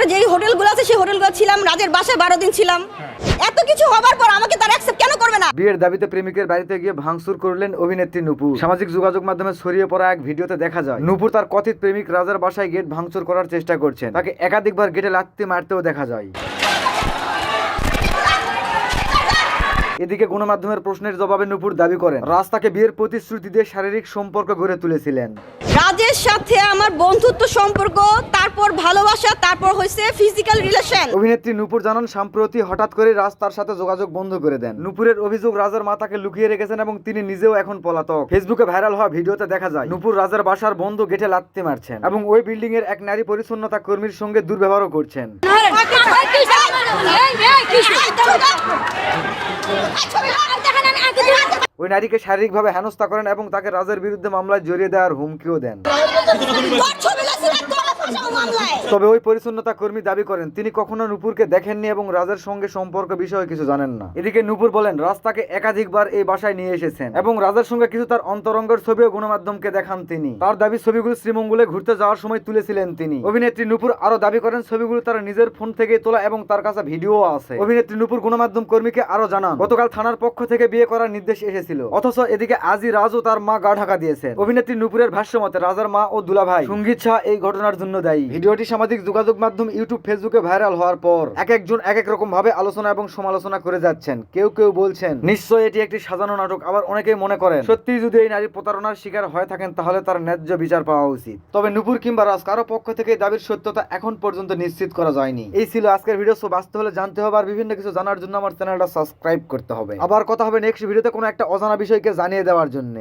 ঢাকার যেই হোটেলগুলো আছে সেই হোটেলগুলো ছিলাম, রাজের বাসায় 12 দিন ছিলাম। এত কিছু হবার পর আমাকে তার অ্যাকসেপ্ট কেন করবে না? বিয়ের দাবিতে প্রেমিকের বাড়িতে গিয়ে ভাঙচুর করলেন অভিনেত্রী নূপুর। সামাজিক যোগাযোগ মাধ্যমে ছড়িয়ে পড়া এক ভিডিওতে দেখা যায় নূপুর তার কথিত প্রেমিক রাজার বাসায় গেট ভাঙচুর করার চেষ্টা করছেন। তাকে একাধিকবার গেটে লাথি মারতেও দেখা যায়। এদিকে গণমাধ্যমের প্রশ্নের জবাবে নূপুর দাবি করেন রাজ তাকে বিয়ের প্রতিশ্রুতি দিয়ে শারীরিক সম্পর্ক গড়ে তুলেছিলেন। রাজের সাথে আমার বন্ধুত্ব সম্পর্ক, তারপর ভালোবাসা, তারপর হয়েছে ফিজিক্যাল রিলেশন। অভিনেত্রী নূপুর জানান সম্প্রতি হঠাৎ করে রাজ তার সাথে যোগাযোগ বন্ধ করে দেন। নূপুরের অভিযোগ রাজার মা তাকে লুকিয়ে রেখেছেন এবং তিনি নিজেও এখন পলাতক। ফেসবুকে ভাইরাল হওয়া ভিডিওতে দেখা যায় নূপুর রাজার বাসার বন্ধ গেটে লাথি মারছেন এবং ওই বিল্ডিং এর এক নারী পরিচ্ছন্নতা কর্মীর সঙ্গে দুর্ব্যবহারও করছেন। ওই নারীকে শারীরিকভাবে হেনস্থা করেন এবং তাকে রাজের বিরুদ্ধে মামলায় জড়িয়ে দেওয়ার হুমকিও দেন। তবে ওই পরিচ্ছন্নতা কর্মী দাবি করেন তিনি কখনো নূপুরকে দেখেননি এবং রাজের সঙ্গে সম্পর্ক বিষয়ে কিছু জানেন না। এদিকে নূপুর বলেন রাজ তাকে একাধিকবার এই বাসায় নিয়ে এসেছেন এবং রাজের সঙ্গে কিছু তার অন্তরঙ্গের ছবিও গণমাধ্যমকে দেখান তিনি। তার দাবি ছবিগুলো শ্রীমঙ্গলে ঘুরতে যাওয়ার সময় তুলেছিলেন তিনি। অভিনেত্রী নূপুর আরো দাবি করেন ছবিগুলো তার নিজের ফোন থেকে তোলা এবং তার কাছে ভিডিও আছে। অভিনেত্রী নূপুর গণমাধ্যম কর্মীকে আরো জানান গতকাল থানার পক্ষ থেকে বিয়ে করার নির্দেশ এসেছিল, অথচ এদিকে আজই রাজ ও তার মা গা ঢাকা দিয়েছেন। অভিনেত্রী নূপুরের ভাষ্য মতে রাজার মা ও দুলাভাই সঙ্গীত শাহ এই ঘটনার জন্য দায়ী। ভিডিওটি সামাজিক যোগাযোগ মাধ্যম ইউটিউব, ফেসবুকে ভাইরাল হওয়ার পর এক একজন এক এক রকম ভাবে আলোচনা এবং সমালোচনা করে যাচ্ছেন। কেউ কেউ বলছেন নিশ্চয় এটি একটি সাজানো নাটক, আবার অনেকেই মনে করেন সত্যি যদি এই নারী প্রতারণার শিকার হয়ে থাকেন তাহলে তার ন্যায্য বিচার পাওয়া উচিত। তবে নূপুর কিংবা রাজ কারো পক্ষ থেকে দাবির সত্যতা এখন পর্যন্ত নিশ্চিত করা যায়নি। এই ছিল আজকের ভিডিও। সো বাঁচতে হলে জানতে হবে আর বিভিন্ন কিছু জানার জন্য আমার চ্যানেলটা সাবস্ক্রাইব করতে হবে। আবার কথা হবে নেক্সট ভিডিওতে কোনো একটা অজানা বিষয়কে জানিয়ে দেওয়ার জন্য।